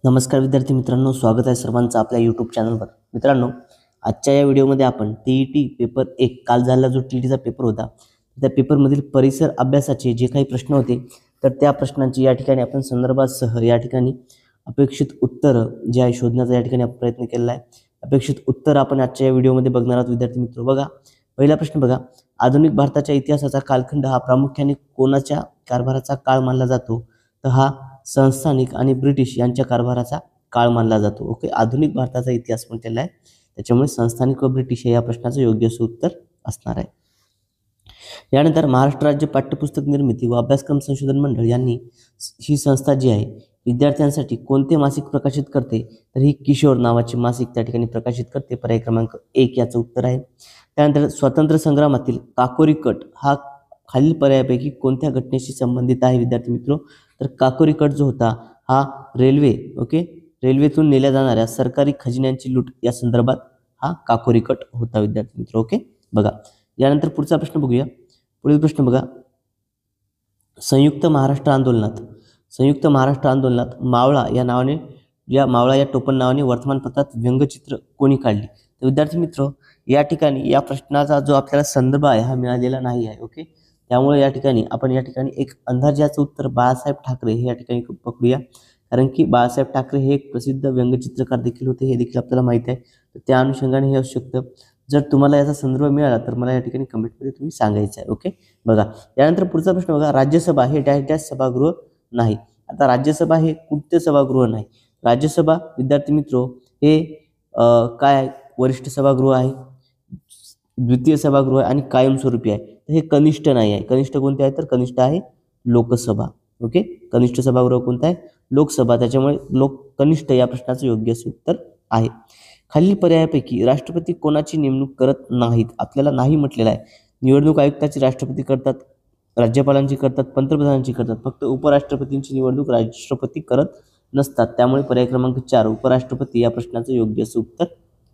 नमस्कार विद्यार्थी मित्रांनो, स्वागत आहे सर्वांचं आपल्या यूट्यूब चॅनलवर। मित्रांनो, आजच्या या व्हिडिओमध्ये आपण टीईटी पेपर 1 काल झालेला जो टीईटीचा पेपर होता त्या पेपरमधील परिसर अभ्यासाचे जे काही प्रश्न होते तर त्या प्रश्नांची या ठिकाणी आपण संदर्भासह या ठिकाणी अपेक्षित उत्तर जे आहे शोधण्याचा या ठिकाणी आपण प्रयत्न केलेला आहे। अपेक्षित उत्तर आपण आजच्या या व्हिडिओमध्ये बघणार आहोत विद्यार्थी मित्र। बघा, पहिला प्रश्न बघा, आधुनिक भारताच्या इतिहासाचा कालखंड हा प्रामुख्याने कोणाच्या कारभाराचा काळ मानला जातो? तर हा संस्थानिक आणि ब्रिटिश यांच्या कारभाराचा काळ मानला जातो। ओके, आधुनिक भारताचा इतिहास म्हटलेला आहे, त्याच्यामुळे संस्थानिक व ब्रिटिश हे या प्रश्नाचं योग्य उत्तर असणार आहे। यानंतर महाराष्ट्र राज्य पाठ्यपुस्तक निर्मिती व अभ्यासक्रम संशोधन मंडळ यांनी ही संस्था जी आहे विद्यार्थ्यांसाठी कोणते मासिक प्रकाशित करते? तर ही किशोर नावाचे मासिक त्या ठिकाणी प्रकाशित करते। पर्याय क्रमांक 1 याचं उत्तर आहे। त्यानंतर स्वातंत्र्य संग्रामातील काकोरी कट हा खालील पर्यायापैकी कोणत्या घटनेशी संबंधित आहे विद्यार्थी मित्रो? तर काकोरी कट जो होता हा रेल्वेतून नेल्या जाणाऱ्या सरकारी खजिन्यांची लूट या संदर्भात हा काकोरी कट होता विद्यार्थी मित्र। ओके, बघा यानंतर पुढचा प्रश्न बघूया। पुढील प्रश्न बघा, संयुक्त महाराष्ट्र आंदोलनात मावळा या टोपण नावाने वर्तमानपत्रात व्यंगचित्र कोणी काढली? तर विद्यार्थी मित्र, या ठिकाणी या प्रश्नाचा जो आपल्याला संदर्भ आहे हा मिळालेला नाही आहे। ओके, त्यामुळे या ठिकाणी आपण एक अंदाजाचं उत्तर बाळासाहेब ठाकरे हे या ठिकाणी पकडूया, कारण की बाळासाहेब ठाकरे हे एक प्रसिद्ध व्यंगचित्रकार देखील होते, हे देखील आपल्याला माहिती आहे। तर त्या अनुषंगाने हे असू शकतं। जर तुम्हाला याचा संदर्भ मिळाला तर मला या ठिकाणी कमेंटमध्ये तुम्ही सांगायचं आहे। ओके, बघा यानंतर पुढचा प्रश्न बघा, राज्यसभा हे डॅश डॅश सभागृह नाही। आता राज्यसभा हे कुठचे सभागृह नाही? राज्यसभा विद्यार्थी मित्रो हे काय आहे? वरिष्ठ सभागृह आहे, द्वितीय सभागृह आहे आणि कायमस्वरूपी आहे। तर हे कनिष्ठ नाही आहे। कनिष्ठ कोणते आहे? तर कनिष्ठ आहे लोकसभा। ओके, कनिष्ठ सभागृह कोणतं आहे? लोकसभा, त्याच्यामुळे कनिष्ठ या प्रश्नाचं योग्य उत्तर आहे। खालील पर्यायापैकी राष्ट्रपती कोणाची नेमणूक करत नाहीत? आपल्याला नाही म्हटलेलं आहे। निवडणूक आयुक्ताची राष्ट्रपती करतात, राज्यपालांची करतात, पंतप्रधानांची करतात, फक्त उपराष्ट्रपतींची निवडणूक राष्ट्रपती करत नसतात। त्यामुळे पर्याय क्रमांक 4 उपराष्ट्रपती या प्रश्नाचं योग्य उत्तर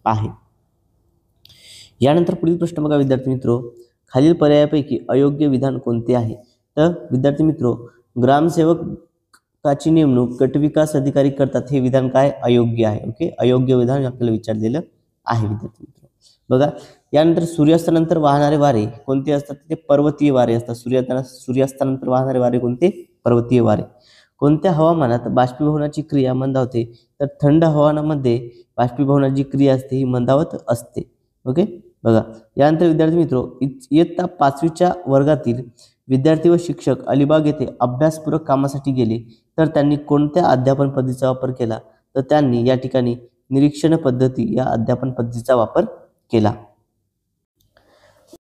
आहे। यानंतर पुढील प्रश्न बघा विद्यार्थी मित्रो, खालील पर्यायापैकी अयोग्य विधान कोणते आहे? तर विद्यार्थी मित्रो, ग्रामसेवकाची नेमणूक गटविकास अधिकारी करतात हे विधान काय? अयोग्य आहे। ओके, अयोग्य विधान आपल्याला विचारलेलं आहे विद्यार्थी मित्रो। बघा यानंतर सूर्यास्तानंतर वाहणारे वारे कोणते असतात? ते पर्वतीय वारे असतात। सूर्यास्तानंतर वाहणारे वारे कोणते? पर्वतीय वारे। कोणत्या हवामानात बाष्पीभवनाची क्रिया मंदावते? तर थंड हवामानामध्ये बाष्पीभवनाची क्रिया असते ही मंदावत असते। ओके, बघा यानंतर विद्यार्थी मित्रो, इयत्ता 5वीच्या वर्गातील विद्यार्थी व शिक्षक अलिबाग येथे अभ्यासपूरक कामासाठी गेले तर त्यांनी कोणत्या अध्यापन पद्धतीचा वापर केला? तर त्यांनी या ठिकाणी निरीक्षण पद्धती या अध्यापन पद्धतीचा वापर केला।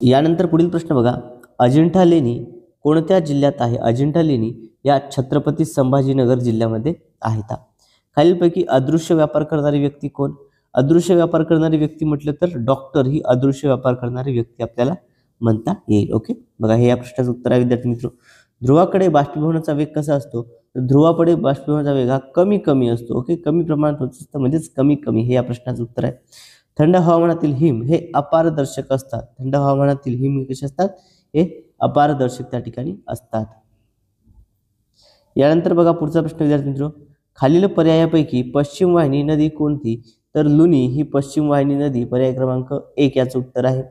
यानंतर पुढील प्रश्न बघा, अजिंठा लेणी कोणत्या जिल्ह्यात आहे? अजिंठा लेणी या छत्रपती संभाजीनगर जिल्ह्यामध्ये आहेत। खालीलपैकी अदृश्य व्यापार करणारी व्यक्ती कोण? अदृश्य व्यापार करणारी व्यक्ती म्हटलं तर डॉक्टर ही अदृश्य व्यापार करणारी व्यक्ती आपल्याला म्हणता येईल। ओके, बघा हे या प्रश्नाचं उत्तर आहे विद्यार्थी मित्र। ध्रुवाकडे बाष्पीभवनाचा वेग कसा असतो? तर ध्रुवाकडे बाष्पीभवनाचा वेग हा कमी असतो। ओके, कमी प्रमाणात होत असतं, म्हणजेच कमी हे या प्रश्नाचं उत्तर आहे। थंड हवामानातील हिम हे अपारदर्शक असतात। थंड हवामानातील हिम कसे असतात? हे अपारदर्शक त्या ठिकाणी असतात। यानंतर बघा पुढचा प्रश्न विद्यार्थी मित्र, खालील पर्यायापैकी पश्चिम वाहिनी नदी कोणती? तर लुनी ही पश्चिम वाहिनी नदी पर्याय क्रमांक 1 याचं उत्तर आहे।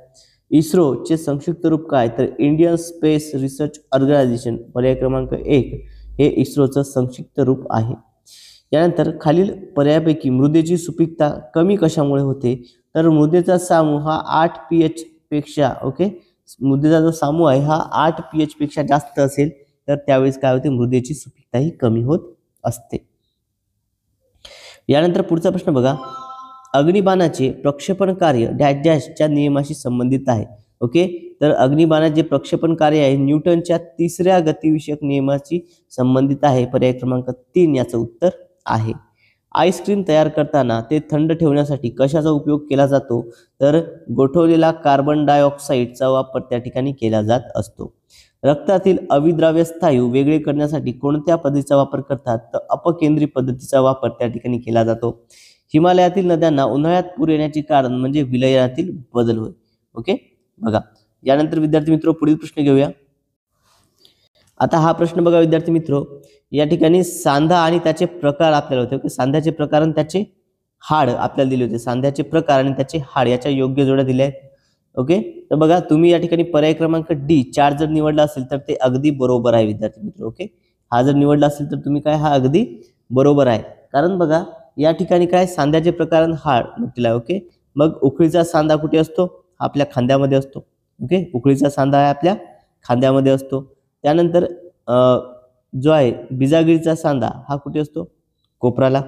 इस्रोचे संक्षिप्त रूप काय? तर इंडियन स्पेस रिसर्च ऑर्गनायझेशन पर्याय क्रमांक 1 हे इस्रोचं संक्षिप्त रूप आहे। यानंतर खालील पर्यायापैकी मृदेची सुपीकता कमी कशामुळे होते? तर मृदेचा समूह हा 8 pH पेक्षा मृदेचा जो समूह आहे हा 8 pH पेक्षा जास्त असेल तर त्यावेळेस काय होते? मृदेची सुपीकता ही कमी होत असते। यानंतर पुढचा प्रश्न बघा, अग्निबाणाचे प्रक्षेपण कार्य डॅश डॅशच्या नियमाशी संबंधित आहे। ओके, तर अग्निबाणाचे प्रक्षेपण कार्य आहे न्यूटनच्या 3ऱ्या गतिविषयक नियमाशी संबंधित आहे। पर्याय क्रमांक 3 याचं उत्तर आहे। आईस्क्रीम तयार करताना ते थंड ठेवण्यासाठी कशाचा उपयोग केला जातो? तर गोठवलेला कार्बन डायऑक्साईडचा वापर त्या ठिकाणी केला जात असतो। रक्तातील अविद्राव्य स्नायू वेगळे करण्यासाठी कोणत्या पद्धतीचा वापर करतात? तर अपकेंद्री पद्धतीचा वापर त्या ठिकाणी केला जातो। हिमालयातील नद्यांना उन्हाळ्यात पूर येण्याचे कारण म्हणजे विलयनातील बदल होय। ओके, बघा यानंतर विद्यार्थी मित्र पुढील प्रश्न घेऊया। आता हा प्रश्न बघा विद्यार्थी मित्र, या ठिकाणी सांधा आणि त्याचे प्रकार आपल्याला होते. ओके, सांध्याचे प्रकार आणि त्याचे हाड आपल्याला दिले होते. सांध्याचे प्रकार आणि त्याचे हाड याच्या योग्य जोड्या दिल्या आहेत. ओके, तर बघा तुम्ही या ठिकाणी पर्याय क्रमांक डी 4 जर निवडला असेल तर ते अगदी बरोबर आहे विद्यार्थी मित्र. ओके, हा जर निवडला असेल तर तुम्ही काय, हा अगदी बरोबर आहे. कारण बघा या ठिकाणी काय, सांध्याचे प्रकार आणि हाड म्हटलेलं आहे. ओके, मग उखळीचा सांधा कुठे असतो, आपल्या खांद्यामध्ये असतो. ओके, उखळीचा सांधा आहे आपल्या खांद्यामध्ये असतो. त्यानंतर जो आहे बिजागिरीचा सांधा हा कुठे असतो, कोपराला.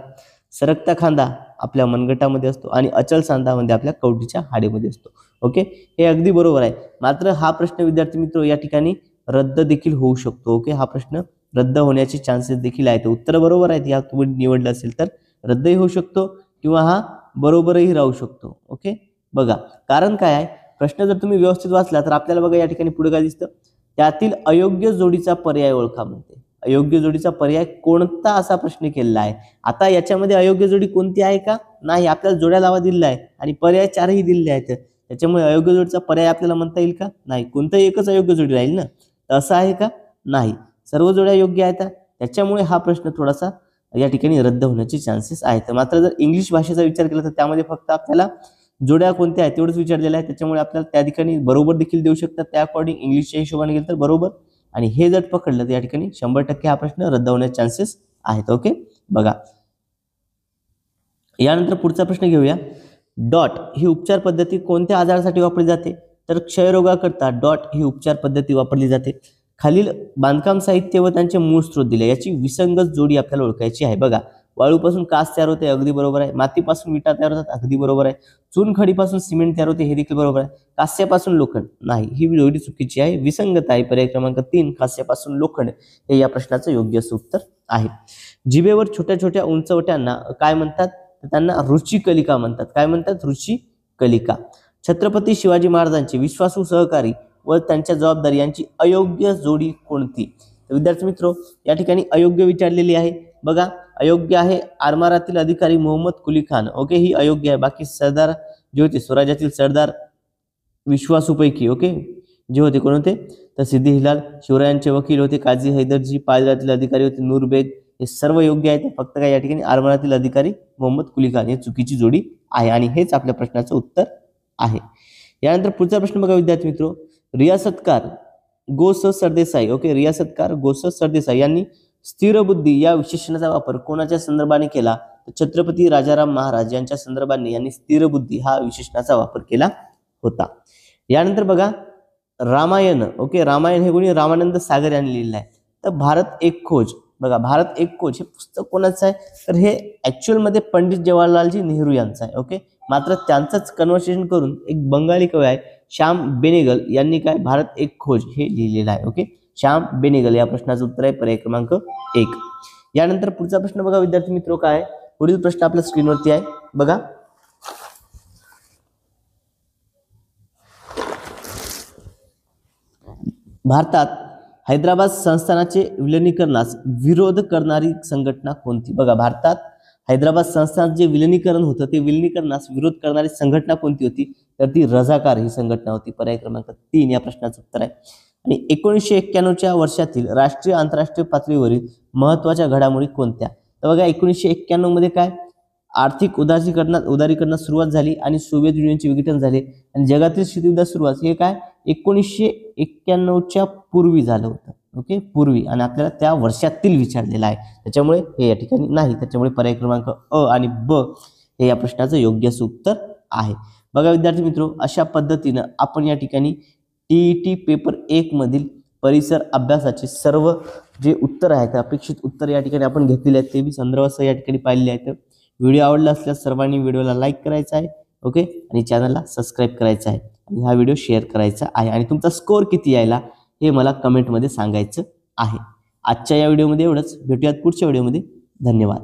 सरकता खांदा आपल्या मनगटामध्ये असतो आणि अचल सांधा म्हणजे आपल्या कवटीच्या हाडेमध्ये असतो. ओके, हे अगदी बरोबर आहे. मात्र हा प्रश्न विद्यार्थी मित्र या ठिकाणी रद्द देखील होऊ शकतो. ओके, हा प्रश्न रद्द होण्याचे चान्सेस देखील आहेत. उत्तर बरोबर आहेत, या तुम्ही निवडलं असेल तर रद्दही होऊ शकतो किंवा हा बरोबरही राहू शकतो. ओके, बघा कारण काय आहे, प्रश्न जर तुम्ही व्यवस्थित वाचला तर आपल्याला बघा या ठिकाणी पुढे काय दिसतं, त्यातील अयोग्य जोडीचा पर्याय ओळखा म्हणते. अयोग्य जोडीचा पर्याय कोणता असा प्रश्न केलेला आहे. आता याच्यामध्ये अयोग्य जोडी कोणती आहे का, नाही. आपल्याला जोड्या लावा दिलेला आहे आणि पर्याय 4ही दिलेले आहेत. त्याच्यामुळे अयोग्य जोडीचा पर्याय आपल्याला म्हणता येईल का, नाही. कोणताही एकच अयोग्य जोडी राहील ना, तर असं आहे का, नाही. सर्व जोड्या योग्य आहेत. त्याच्यामुळे हा प्रश्न थोडासा या ठिकाणी रद्द होण्याचे चान्सेस आहेत. मात्र जर इंग्लिश भाषेचा विचार केला तर त्यामध्ये फक्त आपल्याला जोड्या कोणत्या आहेत तेवढंच विचारलेलं आहे. त्याच्यामुळे आपल्याला त्या ठिकाणी बरोबर देखील देऊ शकतात. त्या अकॉर्डिंग इंग्लिशच्या हिशोबाने गेलं तर बरोबर, आणि हे जर पकडलं तर या ठिकाणी 100% हा प्रश्न रद्द होण्याचे चान्सेस आहेत. ओके, बघा यानंतर पुढचा प्रश्न घेऊया. डॉट ही उपचार पद्धती कोणत्या आजारासाठी वापरली जाते, तर क्षयरोगाकरता डॉट ही उपचार पद्धती वापरली जाते. खालील बांधकाम साहित्य व त्यांचे मूळ स्रोत दिले, याची विसंगत जोडी आपल्याला ओळखायची आहे. बघा, वाळूपासून काच तयार होते, अगदी बरोबर आहे. मातीपासून विटा तयार होतात, अगदी बरोबर आहे. चुनखडीपासून सिमेंट तयार होते, हे देखील बरोबर आहे. कास्यापासून लोखंड, नाही, ही जोडी चुकीची आहे, विसंगत आहे. पर्याय क्रमांक 3 कास्यापासून लोखंड हे या प्रश्नाचं योग्य असं उत्तर आहे. जिभेवर छोट्या छोट्या उंचवट्यांना काय म्हणतात, तर त्यांना रुचिकलिका म्हणतात. काय म्हणतात, रुचिकलिका. छत्रपती शिवाजी महाराजांचे विश्वासू सहकारी व त्यांच्या जबाबदारी यांची अयोग्य जोडी कोणती. तर विद्यार्थी मित्रो या ठिकाणी अयोग्य विचारलेली आहे. बघा, अयोग्य आहे आरमारातील अधिकारी मोहम्मद कुली खान. ओके, ही अयोग्य आहे. बाकी सरदार जे होते स्वराज्यातील सरदार विश्वासूपैकी ओके जे होते कोण होते, तर सिद्दी हिलाल. शिवरायांचे वकील होते काझी हैदरजी. पायदळातील अधिकारी होते नूर बेग. हे सर्व योग्य आहेत. फक्त काय या ठिकाणी आरमारातील अधिकारी मोहम्मद कुली खान हे चुकीची जोडी आहे आणि हेच आपल्या प्रश्नाचं उत्तर आहे. यानंतर पुढचा प्रश्न बघा विद्यार्थी मित्रो. रियासतकार गो स सरदेसाई. ओके, रियासतकार गो स सरदेसाई यांनी स्थिर बुद्धी या विशेषणाचा वापर कोणाच्या संदर्भाने केला, तर छत्रपती राजाराम महाराज यांच्या संदर्भाने यांनी स्थिर बुद्धी हा विशेषणाचा वापर केला होता. यानंतर बघा रामायण. ओके, रामायण हे कोणी, रामानंद सागर यांनी लिहिलेलं आहे. तर भारत एक खोज. बघा, भारत एक खोज हे पुस्तक कोणाचं आहे, तर हे ऍक्च्युअल मध्ये पंडित जवाहरलालजी नेहरू यांचं आहे. ओके, मात्र त्यांचंच कन्व्हर्सेशन करून एक बंगाली कवी आहे श्याम बेनेगल यांनी काय भारत एक खोज हे लिहिलेलं आहे. ओके, श्याम बेनेगल या प्रश्नाचं उत्तर आहे पर्याय क्रमांक 1. यानंतर पुढचा प्रश्न बघा विद्यार्थी मित्रो काय आहे. पुढील प्रश्न आपल्या स्क्रीनवरती आहे. बघा, भारतात हैदराबाद संस्थानाचे विलिनीकरणास विरोध करणारी संघटना कोणती. बघा, भारतात हैदराबाद संस्थानाचे जे विलिनीकरण होतं ते विलिनीकरणास विरोध करणारी संघटना कोणती होती, तर ती रझाकार ही संघटना होती. पर्याय क्रमांक 3 या प्रश्नाचं उत्तर आहे. आणि 1991च्या वर्षातील राष्ट्रीय आंतरराष्ट्रीय पातळीवरील महत्त्वाच्या घडामोडी कोणत्या. तर बघा 1991 मध्ये काय आर्थिक उदारीकरणास सुरुवात झाली आणि सोव्हिएत युनियनचे विघटन झाले आणि जगातील शीतयुद्धास सुरुवात. हे काय 1991च्या पूर्वी झालं होतं. ओके, पूर्वी, आणि आपल्याला त्या वर्षातील विचारलेलं आहे. त्याच्यामुळे हे या ठिकाणी नाही. त्याच्यामुळे पर्याय क्रमांक अ आणि ब हे या प्रश्नाचं योग्य असं उत्तर आहे. बघा विद्यार्थी मित्रो, अशा पद्धतीनं आपण या ठिकाणी टीईटी पेपर 1 मधील परिसर अभ्यासाचे सर्व जे उत्तर आहेत अपेक्षित उत्तर या ठिकाणी आपण घेतलेले आहेत ते बी संदर्भासह या ठिकाणी पाहिलेले आहेत. व्हिडिओ आवडला असल्यास सर्वांनी व्हिडिओला लाईक करायचा आहे. ओके, आणि चॅनलला सबस्क्राईब करायचं आहे आणि हा व्हिडिओ शेअर करायचा आहे आणि तुमचा स्कोर किती यायला हे मला कमेंटमध्ये सांगायचं आहे. आजच्या या व्हिडिओमध्ये एवढंच. भेटूयात पुढच्या व्हिडिओमध्ये. धन्यवाद.